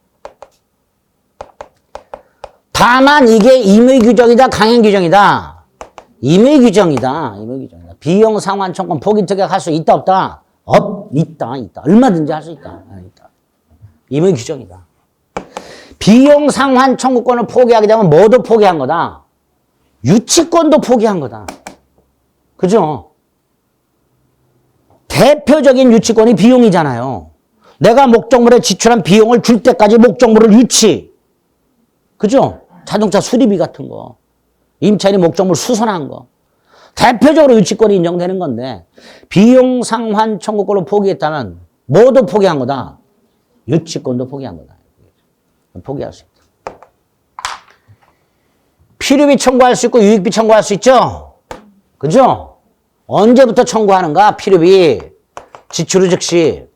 다만 이게 임의규정이다 강행규정이다? 임의규정이다. 임의규정이다. 비용상환청구 포기특약 할 수 있다 없다? 있다. 얼마든지 할 수 있다. 있다. 임의규정이다. 비용상환 청구권을 포기하게 되면 뭐도 포기한 거다? 유치권도 포기한 거다. 그죠? 대표적인 유치권이 비용이잖아요. 내가 목적물에 지출한 비용을 줄 때까지 목적물을 유치. 그죠? 자동차 수리비 같은 거. 임차인이 목적물 수선한 거. 대표적으로 유치권이 인정되는 건데 비용상환 청구권을 포기했다면 뭐도 포기한 거다? 유치권도 포기한 거다. 포기할 수 있다. 필요비 청구할 수 있고 유익비 청구할 수 있죠? 그죠? 언제부터 청구하는가? 필요비. 지출 후 즉시.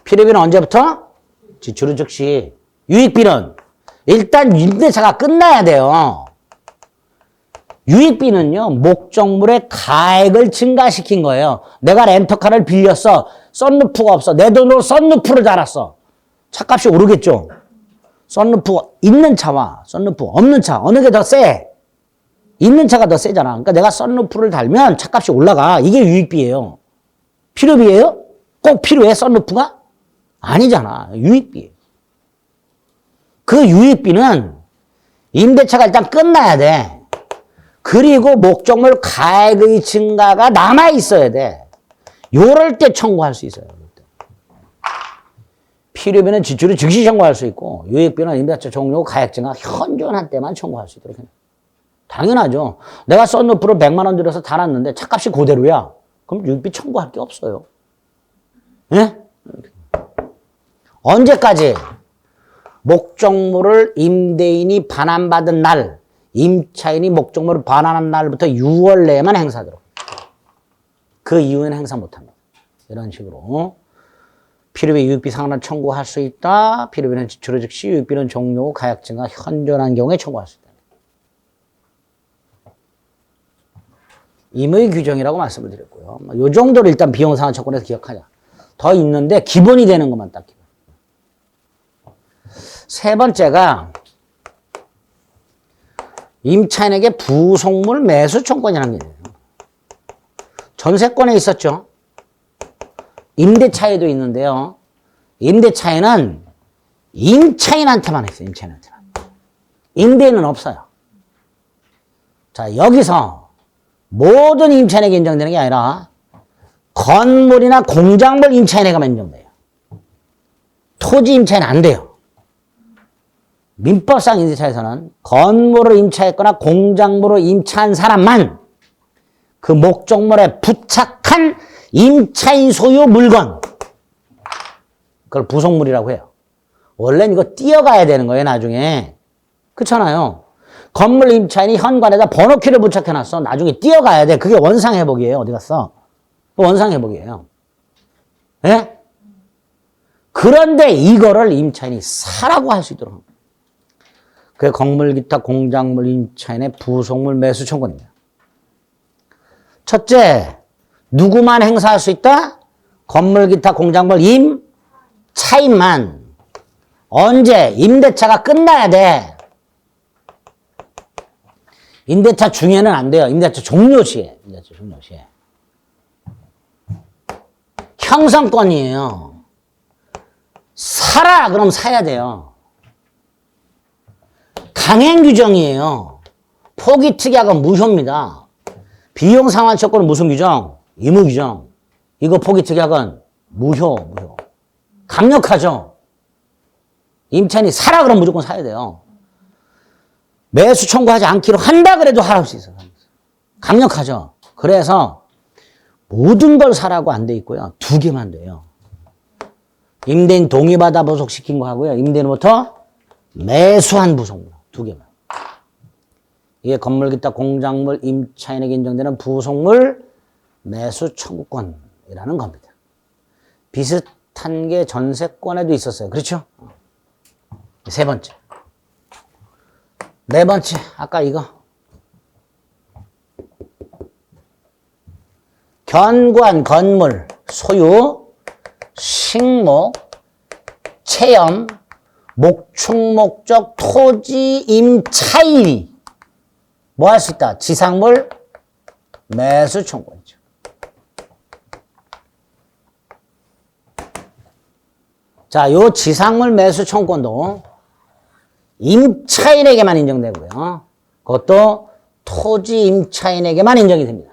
필요비는 언제부터? 지출 후 즉시. 유익비는 일단 임대차가 끝나야 돼요. 유익비는요, 목적물의 가액을 증가시킨 거예요. 내가 렌터카를 빌렸어. 썬루프가 없어. 내 돈으로 썬루프를 달았어. 차값이 오르겠죠? 썬루프 있는 차와 썬루프 없는 차, 어느 게 더 세? 있는 차가 더 세잖아. 그러니까 내가 썬루프를 달면 차값이 올라가. 이게 유익비예요. 필요비예요? 꼭 필요해, 썬루프가? 아니잖아. 유익비예요. 그 유익비는 임대차가 일단 끝나야 돼. 그리고 목적물 가액의 증가가 남아있어야 돼. 요럴 때 청구할 수 있어요. 필요비는 지출을 즉시 청구할 수 있고 유익비는 임대차 종료 가액 증가 현존한 때만 청구할 수 있도록 해요. 당연하죠. 내가 썬루프를 100만 원 들여서 달았는데 차값이 그대로야. 그럼 유익비 청구할 게 없어요. 예? 언제까지? 목적물을 임대인이 반환받은 날, 임차인이 목적물을 반환한 날부터 6월 내에만 행사하도록. 그 이후에는 행사 못합니다. 이런 식으로. 필요비, 유익비 상환을 청구할 수 있다. 필요비는 지출 후 즉시, 유익비는 종료 후 가액 증가 현존한 경우에 청구할 수 있다. 임의 규정이라고 말씀을 드렸고요. 이 정도를 일단 비용상환 청구에서 기억하자. 더 있는데 기본이 되는 것만 딱 기본. 세 번째가 임차인에게 부속물 매수 청구권이라는 게 있어요. 전세권에 있었죠. 임대차에도 있는데요. 임대차에는 임차인한테만 있어요. 임차인한테만. 임대인은 없어요. 자, 여기서 모든 임차인에게 인정되는 게 아니라 건물이나 공작물 임차인에게만 인정돼요. 토지 임차인은 안 돼요. 민법상 임대차에서는 건물을 임차했거나 공작물을 임차한 사람만 그 목적물에 부착한 임차인 소유 물건, 그걸 부속물이라고 해요. 원래는 이거 띄어가야 되는 거예요, 나중에. 그렇잖아요. 건물 임차인이 현관에다 번호키를 부착해놨어. 나중에 띄어가야 돼. 그게 원상회복이에요. 어디 갔어? 원상회복이에요. 예? 그런데 이거를 임차인이 사라고 할 수 있도록 합니다. 그게 건물 기타 공작물 임차인의 부속물 매수 청구입니다. 첫째, 누구만 행사할 수 있다? 건물, 기타, 공작물, 임차인만. 언제? 임대차가 끝나야 돼. 임대차 중에는 안 돼요. 임대차 종료 시에. 임대차 종료 시에. 형성권이에요. 사라 그럼 사야 돼요. 강행 규정이에요. 포기 특약은 무효입니다. 비용 상환 채권은 무슨 규정? 의무 규정. 이거 포기 특약은 무효. 강력하죠. 임차인이 사라 그럼 무조건 사야 돼요. 매수 청구하지 않기로 한다 그래도 할 수 있어요. 강력하죠. 그래서 모든 걸 사라고 안 돼 있고요. 2개만 돼요. 임대인 동의받아 부속시킨 거 하고요. 임대인부터 매수한 부속물 2개만. 이게 건물, 기타, 공작물, 임차인에게 인정되는 부속물 매수 청구권이라는 겁니다. 비슷한 게 전세권에도 있었어요. 그렇죠? 3번째. 4번째. 아까 이거. 견관, 건물, 소유, 식목, 체험, 목축, 목적, 토지, 임차인이 뭐 할 수 있다? 지상물 매수 청구권이죠. 자, 요 지상물 매수 청구권도 임차인에게만 인정되고요. 그것도 토지 임차인에게만 인정이 됩니다.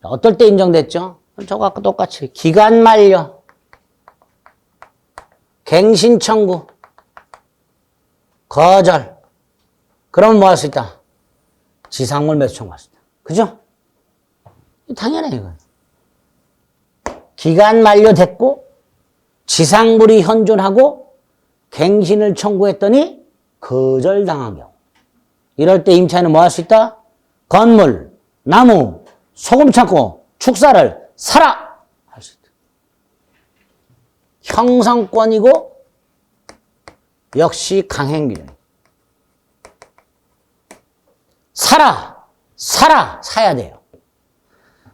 어떨 때 인정됐죠? 저거 아까 똑같이 기간 만료, 갱신 청구, 거절. 그러면 뭐 할 수 있다? 지상물 매수 청구할 수 있다. 그죠? 당연해 이거. 기간 만료됐고 지상물이 현존하고 갱신을 청구했더니 거절당한 경우. 이럴 때 임차인은 뭐 할 수 있다? 건물, 나무, 소금 창고, 축사를 사라! 할 수 있다. 형성권이고 역시 강행규정. 사라! 사야 돼요.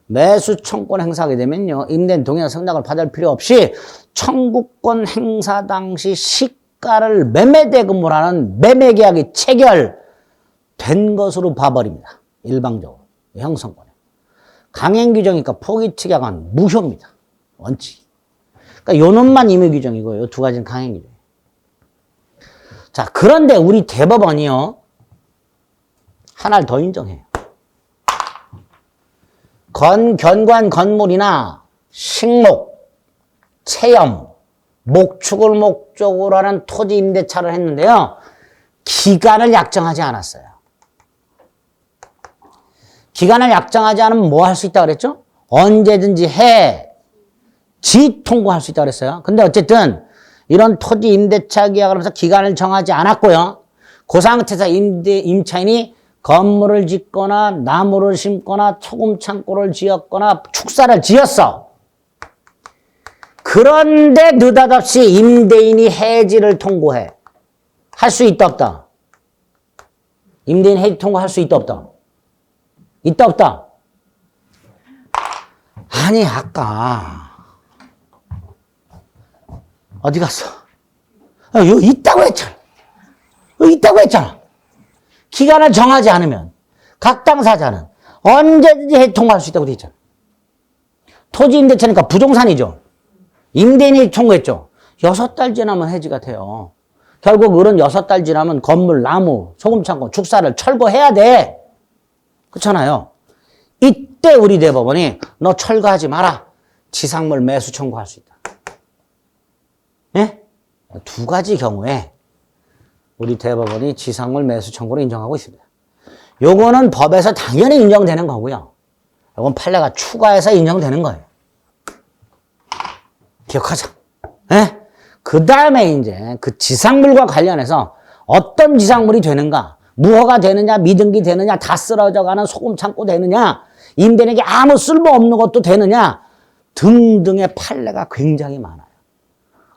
매수 청구권 행사하게 되면요. 임대인 동의나 승낙을 받을 필요 없이 청구권 행사 당시 시가를 매매대금으로 하는 매매계약이 체결된 것으로 봐버립니다. 일방적으로. 형성권에. 강행규정이니까 포기특약은 무효입니다. 원칙. 그러니까 요 놈만 임의규정이고 요 2가지는 강행규정. 자, 그런데 우리 대법원이요. 하나를 더 인정해요. 견관, 건물이나 식목, 체험, 목축을 목적으로 하는 토지 임대차를 했는데요. 기간을 약정하지 않았어요. 기간을 약정하지 않으면 뭐 할 수 있다고 그랬죠? 언제든지 통고할 수 있다고 그랬어요. 근데 어쨌든 이런 토지 임대차 계약을 하면서 기간을 정하지 않았고요. 그 상태에서 임차인이 건물을 짓거나 나무를 심거나 소금 창고를 지었거나 축사를 지었어. 그런데 느닷없이 임대인이 해지를 통고해. 할 수 있다 없다? 임대인 해지 통고할 수 있다 없다? 있다 없다? 아니 아까 어디 갔어? 여기 있다고 했잖아. 여기 있다고 했잖아. 기간을 정하지 않으면 각 당사자는 언제든지 해지 통고할 수 있다고 돼 있잖아. 토지 임대차니까 부동산이죠. 임대인이 통고했죠. 6달 지나면 해지가 돼요. 결국 을은 6달 지나면 건물, 나무, 소금창고, 축사를 철거해야 돼. 그렇잖아요. 이때 우리 대법원이 너 철거하지 마라. 지상물 매수 청구할 수 있다. 예? 2가지 경우에 우리 대법원이 지상물 매수 청구를 인정하고 있습니다. 요거는 법에서 당연히 인정되는 거고요. 요건 판례가 추가해서 인정되는 거예요. 기억하자. 예? 그 다음에 이제 그 지상물과 관련해서 어떤 지상물이 되는가, 무허가 되느냐, 미등기 되느냐, 다 쓰러져가는 소금 창고 되느냐, 임대인에게 아무 쓸모없는 것도 되느냐 등등의 판례가 굉장히 많아요.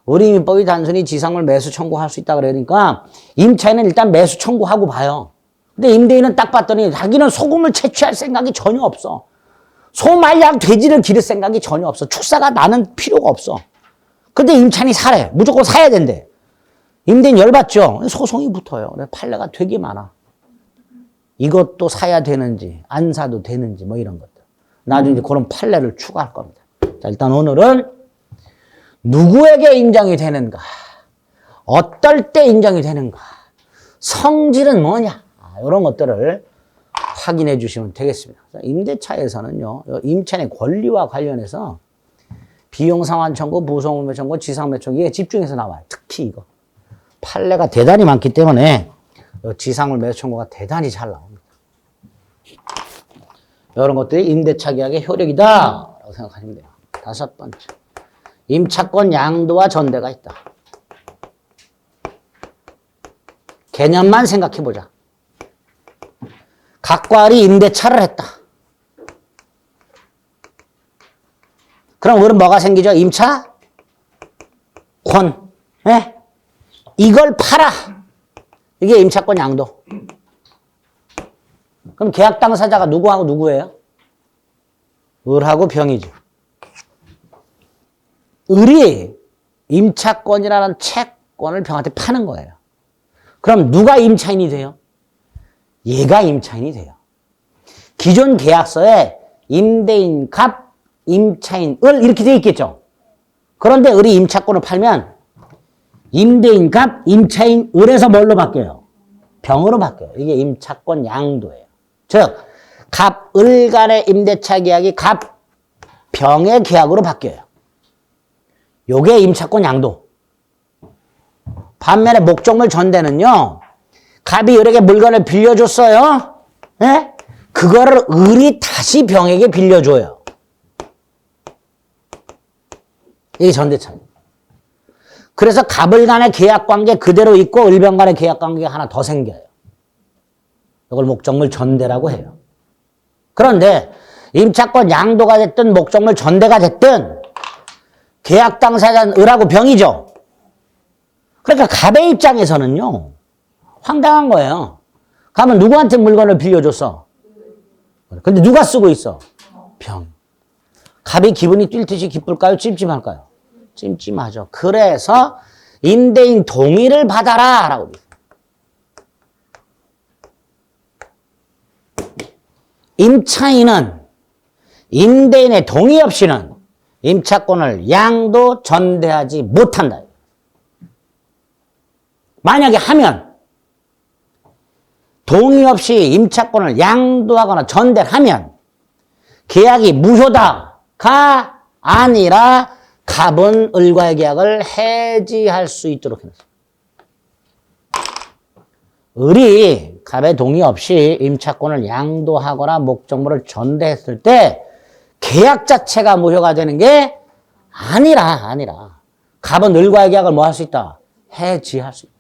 우리 민법이 단순히 지상물 매수 청구할 수 있다 그러니까 임차인은 일단 매수 청구하고 봐요. 근데 임대인은 딱 봤더니 자기는 소금을 채취할 생각이 전혀 없어. 소, 말, 양, 돼지를 기를 생각이 전혀 없어. 축사가 나는 필요가 없어. 근데 임차인이 사래. 무조건 사야 된대. 임대인 열받죠. 소송이 붙어요. 판례가 되게 많아. 이것도 사야 되는지 안 사도 되는지 뭐 이런 것들. 나중에 이제 그런 판례를 추가할 겁니다. 자, 일단 오늘은 누구에게 인정이 되는가? 어떨 때 인정이 되는가? 성질은 뭐냐? 이런 것들을 확인해 주시면 되겠습니다. 임대차에서는요, 임차인의 권리와 관련해서 비용상환 청구, 부속물매 청구, 지상매 청구 이게 집중해서 나와요. 특히 이거. 판례가 대단히 많기 때문에 지상물매 청구가 대단히 잘 나옵니다. 이런 것들이 임대차 계약의 효력이다 라고 생각하시면 돼요. 다섯 번째, 임차권 양도와 전대가 있다. 개념만 생각해 보자. 각과리 임대차를 했다. 그럼 우리는 뭐가 생기죠? 임차권. 네? 이걸 팔아. 이게 임차권 양도. 그럼 계약 당사자가 누구하고 누구예요? 을하고 병이죠. 을이 임차권이라는 채권을 병한테 파는 거예요. 그럼 누가 임차인이 돼요? 얘가 임차인이 돼요. 기존 계약서에 임대인 갑, 임차인 을 이렇게 돼 있겠죠. 그런데 을이 임차권을 팔면 임대인 갑, 임차인 을에서 뭘로 바뀌어요? 병으로 바뀌어요. 이게 임차권 양도예요. 즉, 갑, 을 간의 임대차 계약이 갑, 병의 계약으로 바뀌어요. 요게 임차권 양도. 반면에 목적물 전대는요, 갑이 을에게 물건을 빌려줬어요. 네? 그거를 을이 다시 병에게 빌려줘요. 이게 전대차입니다. 그래서 갑을 간의 계약관계 그대로 있고 을병 간의 계약관계가 하나 더 생겨요. 이걸 목적물 전대라고 해요. 그런데 임차권 양도가 됐든 목적물 전대가 됐든 계약 당사자는 을하고 병이죠. 그러니까 갑의 입장에서는요. 황당한 거예요. 갑은 누구한테 물건을 빌려줬어? 근데 누가 쓰고 있어? 병. 갑이 기분이 뛸 듯이 기쁠까요? 찜찜할까요? 찜찜하죠. 그래서 임대인 동의를 받아라 라고. 임차인은 임대인의 동의 없이는 임차권을 양도 전대하지 못한다. 만약에 하면 동의 없이 임차권을 양도하거나 전대하면 계약이 무효다가 아니라 갑은 을과의 계약을 해지할 수 있도록 해놨습니다. 을이 갑의 동의 없이 임차권을 양도하거나 목적물을 전대했을 때 계약 자체가 무효가 되는 게 아니라 갑은 을과의 계약을 뭐 할 수 있다? 해지할 수 있다.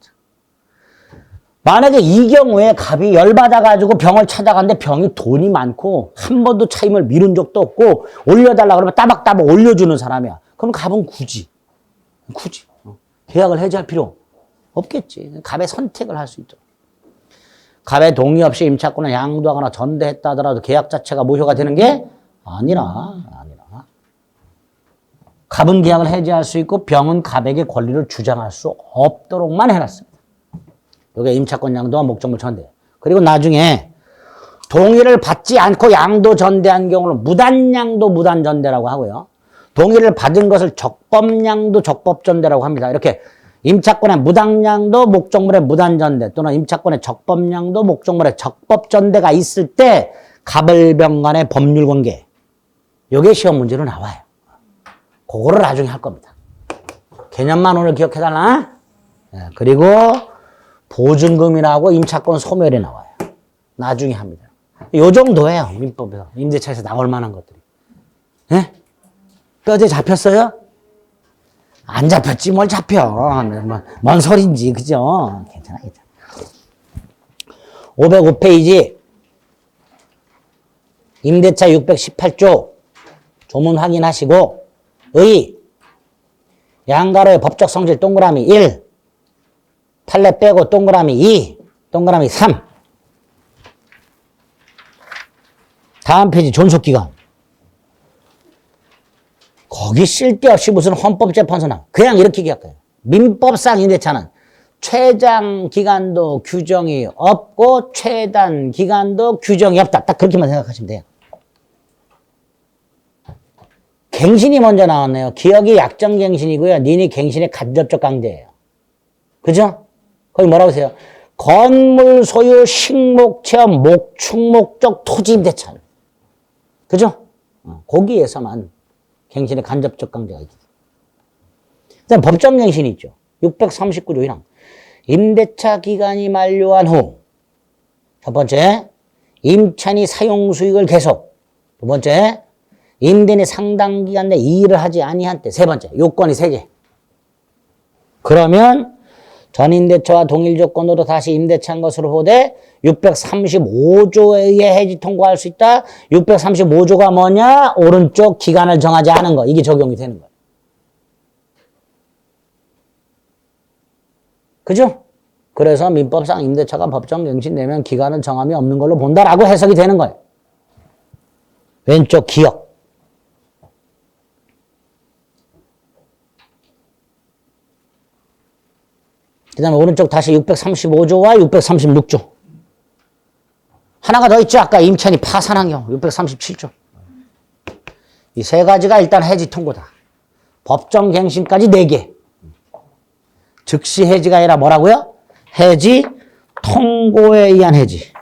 만약에 이 경우에 갑이 열받아가지고 병을 찾아갔는데 병이 돈이 많고 한 번도 차임을 미룬 적도 없고 올려달라 그러면 따박따박 올려주는 사람이야. 그럼 갑은 굳이 계약을 해지할 필요 없겠지. 갑의 선택을 할 수 있도록. 갑의 동의 없이 임차권을 양도하거나 전대했다 하더라도 계약 자체가 무효가 되는 게 아니라 갑은 계약을 해지할 수 있고 병은 갑에게 권리를 주장할 수 없도록만 해놨습니다. 이게 임차권 양도와 목적물 전대. 그리고 나중에 동의를 받지 않고 양도 전대한 경우는 무단양도 무단전대라고 하고요. 동의를 받은 것을 적법양도 적법전대라고 합니다. 이렇게 임차권의 무단양도 목적물의 무단전대 또는 임차권의 적법양도 목적물의 적법전대가 있을 때 갑을병 간의 법률관계 이게 시험 문제로 나와요. 그거를 나중에 할 겁니다. 개념만 오늘 기억해달라. 그리고 보증금이라고 임차권 소멸이 나와요. 나중에 합니다. 요 정도예요. 민법에서. 임대차에서 나올 만한 것들이. 예? 뼈대 잡혔어요? 안 잡혔지 뭘 잡혀. 뭔 소린지 그죠? 괜찮아. 505페이지 임대차 618조 조문 확인하시고 의 양가로의 법적 성질 동그라미 1 판례 빼고 동그라미 2 동그라미 3 다음 페이지 존속기간. 거기 쓸데없이 무슨 헌법재판소나 그냥 이렇게 기억해요. 민법상 임대차는 최장 기간도 규정이 없고 최단 기간도 규정이 없다. 딱 그렇게만 생각하시면 돼요. 갱신이 먼저 나왔네요. 기억이 약정갱신이고요. 니니 갱신의 간접적 강제예요. 그죠? 거기 뭐라고 하세요? 건물 소유 식목체험 목축 목적 토지 임대차. 그죠? 거기에서만 갱신의 간접적 강제가 있죠. 그다음 법정갱신이 있죠. 639조 1항. 임대차 기간이 만료한 후. 첫 번째, 임차인이 사용 수익을 계속. 두 번째, 임대인이 상당 기간 내 이의를 하지 아니한 때. 세 번째, 요건이 세 개. 그러면 전임대차와 동일 조건으로 다시 임대차한 것으로 보되 635조에 의해 해지 통고할 수 있다. 635조가 뭐냐? 오른쪽 기간을 정하지 않은 거. 이게 적용이 되는 거예요. 그죠? 그래서 민법상 임대차가 법정갱신되면 기간은 정함이 없는 걸로 본다라고 해석이 되는 거예요. 왼쪽 기억. 그 다음에 오른쪽 다시 635조와 636조. 하나가 더 있죠. 아까 임차인이 파산한 경우 637조. 이 세 가지가 일단 해지 통고다. 법정갱신까지 4개. 즉시 해지가 아니라 뭐라고요? 해지 통고에 의한 해지.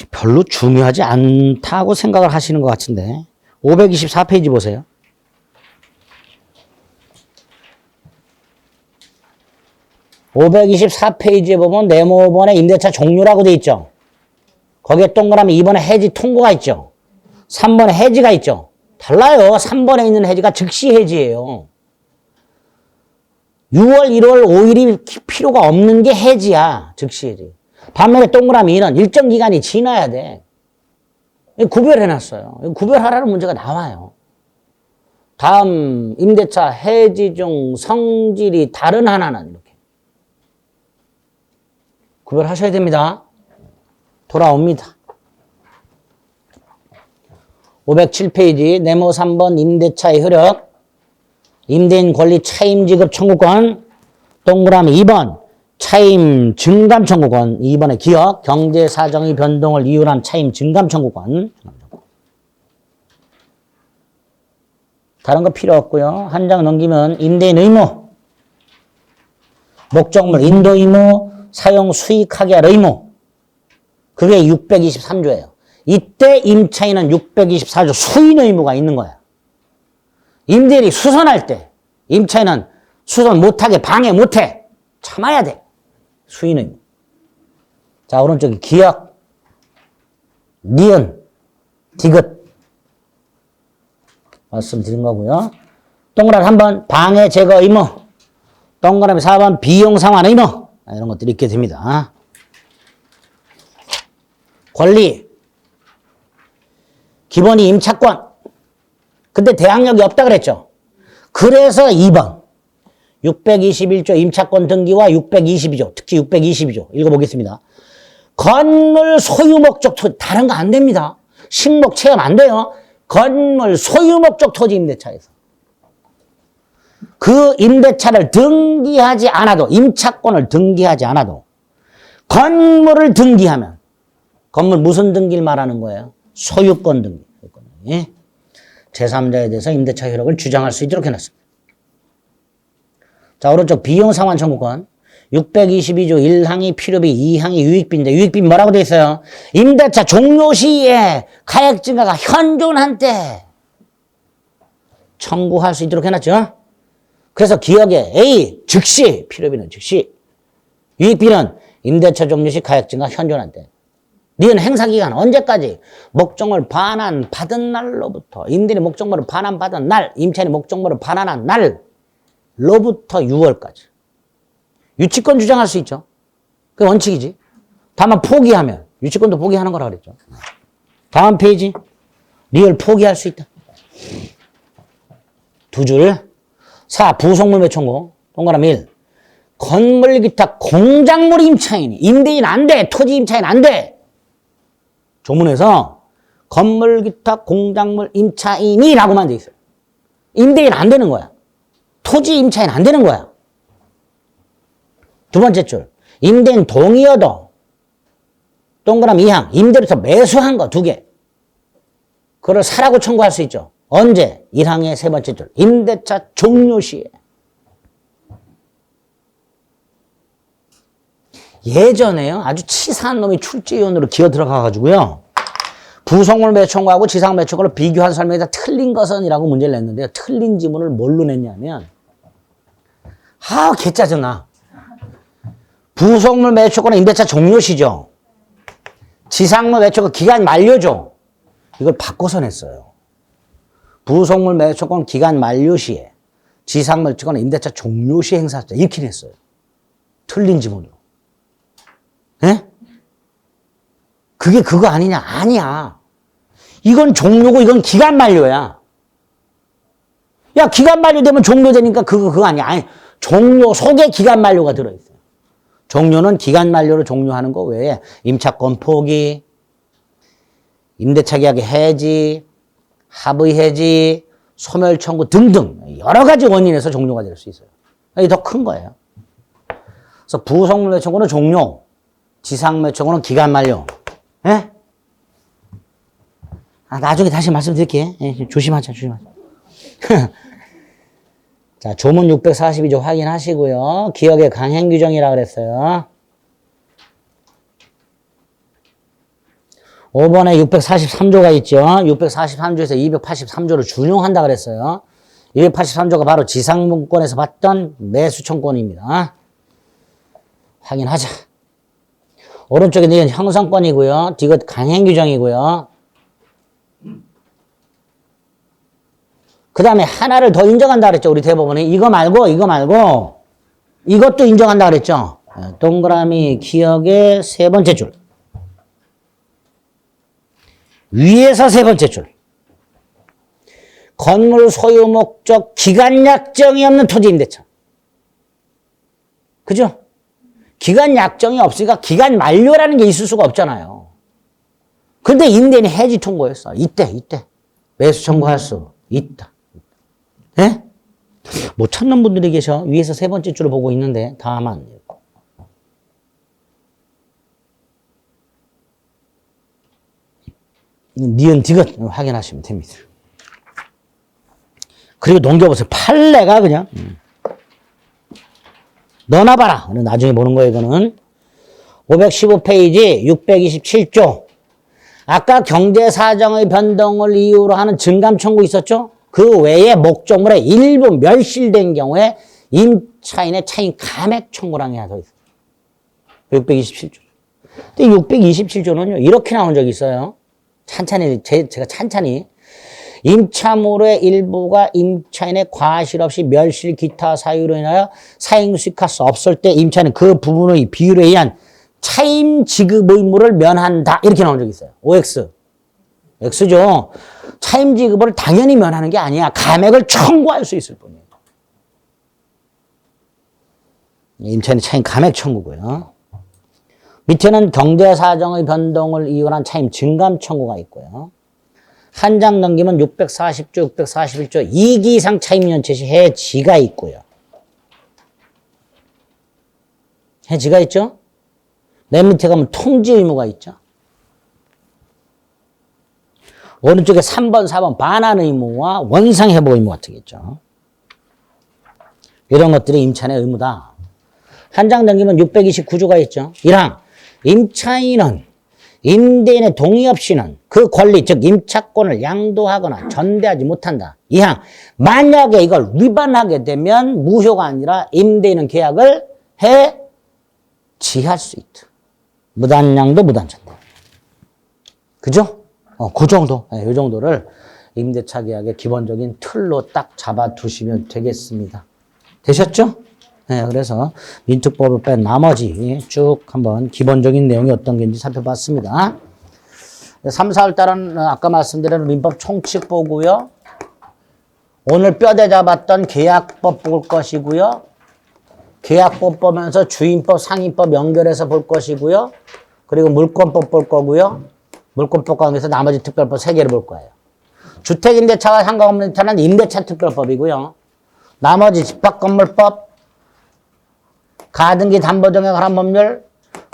별로 중요하지 않다고 생각을 하시는 것 같은데 524페이지 보세요. (524페이지에) 보면 네모 5번에 임대차 종료라고 돼 있죠. 거기에 동그라미 2번에 해지 통고가 있죠. 3번에 해지가 있죠. 달라요. 3번에 있는 해지가 즉시 해지예요. 6월 1월 5일이 필요가 없는 게 해지야. 즉시 해지. 반면에 동그라미 2는 일정 기간이 지나야 돼. 구별해놨어요. 구별하라는 문제가 나와요. 다음 임대차 해지 중 성질이 다른 하나는 이렇게 구별하셔야 됩니다. 돌아옵니다. 507페이지 네모 3번 임대차의 효력. 임대인 권리 차임 지급 청구권. 동그라미 2번 차임 증감 청구권. 2번의 기억. 경제 사정의 변동을 이유로 한 차임 증감 청구권. 다른 거 필요 없고요. 한 장 넘기면 임대인 의무. 목적물 인도 의무. 사용 수익하게 할 의무. 그게 623조예요. 이때 임차인은 624조 수인 의무가 있는 거야. 임대인이 수선할 때 임차인은 수선 못하게 방해 못해. 참아야 돼. 수인 의무. 자, 오른쪽에 기억, 니은, 디귿 말씀드린 거고요. 동그라미 3번 방해 제거 의무. 동그라미 4번 비용 상환 의무. 이런 것들이 있게 됩니다. 권리. 기본이 임차권. 근데 대항력이 없다 그랬죠. 그래서 2번. 621조 임차권 등기와 622조, 특히 622조 읽어보겠습니다. 건물 소유 목적 토지, 다른 거 안 됩니다. 식목 체험 안 돼요. 건물 소유 목적 토지 임대차에서. 그 임대차를 등기하지 않아도, 임차권을 등기하지 않아도 건물을 등기하면, 건물 무슨 등기를 말하는 거예요? 소유권 등기. 제3자에 대해서 임대차 효력을 주장할 수 있도록 해놨습니다. 자, 오른쪽 비용 상환 청구권. 622조 1항이 필요비, 2항이 유익비인데, 유익비 뭐라고 돼 있어요? 임대차 종료 시에 가액 증가가 현존한 때 청구할 수 있도록 해놨죠. 그래서 기억에 A, 즉시, 필요비는 즉시, 유익비는 임대차 종료 시 가액 증가 현존한 때. 니은 행사기간 언제까지? 목적물 반환 받은 날로부터, 임대인이 목적물을 반환 받은 날, 임차인이 목적물을 반환한 날로부터 6월까지. 유치권 주장할 수 있죠. 그게 원칙이지. 다만 포기하면, 유치권도 포기하는 거라 그랬죠. 다음 페이지. 리얼 포기할 수 있다. 두 줄. 4. 부속물 매청고. 동그라미 1. 건물 기타 공작물 임차인이, 임대인 안 돼. 토지 임차인 안 돼. 조문에서 건물, 기타, 공작물, 임차인이라고만 돼 있어요. 임대인 안 되는 거야. 토지 임차인 안 되는 거야. 두 번째 줄. 임대인 동의여도 동그라미 2항 임대로서 매수한 거 2개. 그걸 사라고 청구할 수 있죠. 언제? 1항의 세 번째 줄. 임대차 종료 시에. 예전에요. 아주 치사한 놈이 출제위원으로 기어 들어가가지고요. 부속물 매초권하고 지상 매초권을 비교한 설명에다 틀린 것은이라고 문제를 냈는데요. 틀린 지문을 뭘로 냈냐면 개 짜증나. 부속물 매초권은 임대차 종료시죠. 지상물 매초권 기간 만료죠. 이걸 바꿔서 냈어요. 부속물 매초권 기간 만료시에 지상물 매초권은 임대차 종료시 행사자 이렇게 냈어요. 틀린 지문으로. 예? 그게 그거 아니냐? 아니야. 이건 종료고 이건 기간 만료야. 야, 기간 만료되면 종료되니까 그거 아니야. 아니, 종료 속에 기간 만료가 들어있어요. 종료는 기간 만료로 종료하는 거 외에 임차권 포기, 임대차 계약의 해지, 합의 해지, 소멸 청구 등등 여러 가지 원인에서 종료가 될 수 있어요. 이게 더 큰 거예요. 그래서 부속물 매초권은 종료, 지상 매초권은 기간 만료. 예? 나중에 다시 말씀드릴게요. 예, 조심하자. 자, 조문 642조 확인하시고요. 기억의 강행 규정이라 그랬어요. 5번에 643조가 있죠. 643조에서 283조를 준용한다 그랬어요. 283조가 바로 지상문권에서 받던 매수청권입니다. 확인하자. 오른쪽에 있는 형성권이고요. 디귿 강행 규정이고요. 그 다음에 하나를 더 인정한다 그랬죠. 우리 대법원이. 이거 말고 이것도 인정한다 그랬죠. 동그라미 기억의 세 번째 줄. 위에서 세 번째 줄. 건물 소유 목적 기간 약정이 없는 토지 임대차. 그죠? 기간 약정이 없으니까 기간 만료라는 게 있을 수가 없잖아요. 근데 임대인이 해지 통보했어. 이때 매수 청구할 수 있다. 예? 못 찾는 분들이 계셔. 위에서 세 번째 줄을 보고 있는데 다만 니은 디귿 확인하시면 됩니다. 그리고 넘겨보세요. 판례가 그냥 넣어놔봐라. 나중에 보는 거예요. 이거는 515페이지 627조. 아까 경제사정의 변동을 이유로 하는 증감 청구 있었죠? 그 외에 목적물의 일부 멸실된 경우에 임차인의 차임 감액 청구랑 해야 돼 있어요. 627조. 근데 627조는요, 이렇게 나온 적이 있어요. 제가 찬찬히. 임차물의 일부가 임차인의 과실 없이 멸실 기타 사유로 인하여 사행 수익할 수 없을 때 임차인은 그 부분의 비율에 의한 차임 지급 의무를 면한다. 이렇게 나온 적이 있어요. OX. X죠. 차임 지급을 당연히 면하는 게 아니야. 감액을 청구할 수 있을 뿐이에요. 임차인의 차임 감액 청구고요. 밑에는 경제사정의 변동을 이유로 한 차임 증감 청구가 있고요. 한 장 넘기면 640조, 641조 2기 이상 차임 연체 시 해지가 있고요. 해지가 있죠? 맨 밑에 가면 통지 의무가 있죠. 오른쪽에 3번, 4번 반환 의무와 원상 회복 의무 같은 게 있죠. 이런 것들이 임차인의 의무다. 한 장 넘기면 629조가 있죠. 1항 임차인은 임대인의 동의 없이는 그 권리, 즉 임차권을 양도하거나 전대하지 못한다. 2항 만약에 이걸 위반하게 되면 무효가 아니라 임대인은 계약을 해지할 수 있다. 무단양도 무단전대. 그죠? 그 정도, 이 정도를 임대차 계약의 기본적인 틀로 딱 잡아두시면 되겠습니다. 되셨죠? 네, 그래서 민특법을 뺀 나머지 쭉 한번 기본적인 내용이 어떤 게인지 살펴봤습니다. 3, 4월 달은 아까 말씀드린 민법 총칙 보고요. 오늘 뼈대 잡았던 계약법 볼 것이고요. 계약법 보면서 주임법, 상임법 연결해서 볼 것이고요. 그리고 물권법 볼 거고요. 물권법 가운데서 나머지 특별법 3개를 볼 거예요. 주택임대차와 상가건물임대차는 임대차 특별법이고요. 나머지 집합건물법, 가등기 담보등에 관한 법률,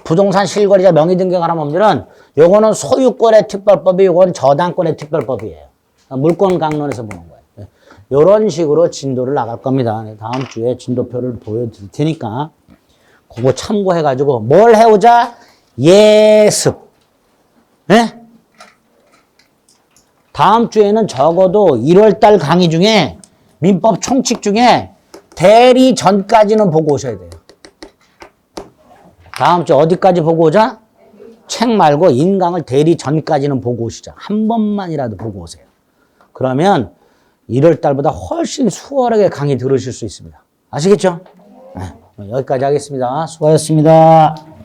부동산 실거래자 명의등기에 관한 법률은 요거는 소유권의 특별법이 요건 저당권의 특별법이에요. 물권 강론에서 보는 거예요. 요런 식으로 진도를 나갈 겁니다. 다음 주에 진도표를 보여드릴 테니까 그거 참고해가지고 뭘 해오자? 예습. 네? 다음 주에는 적어도 1월달 강의 중에 민법 총칙 중에 대리 전까지는 보고 오셔야 돼요. 다음 주 어디까지 보고 오자? 책 말고 인강을 대리 전까지는 보고 오시자. 한 번만이라도 보고 오세요. 그러면 1월달보다 훨씬 수월하게 강의 들으실 수 있습니다. 아시겠죠? 네, 여기까지 하겠습니다. 수고하셨습니다.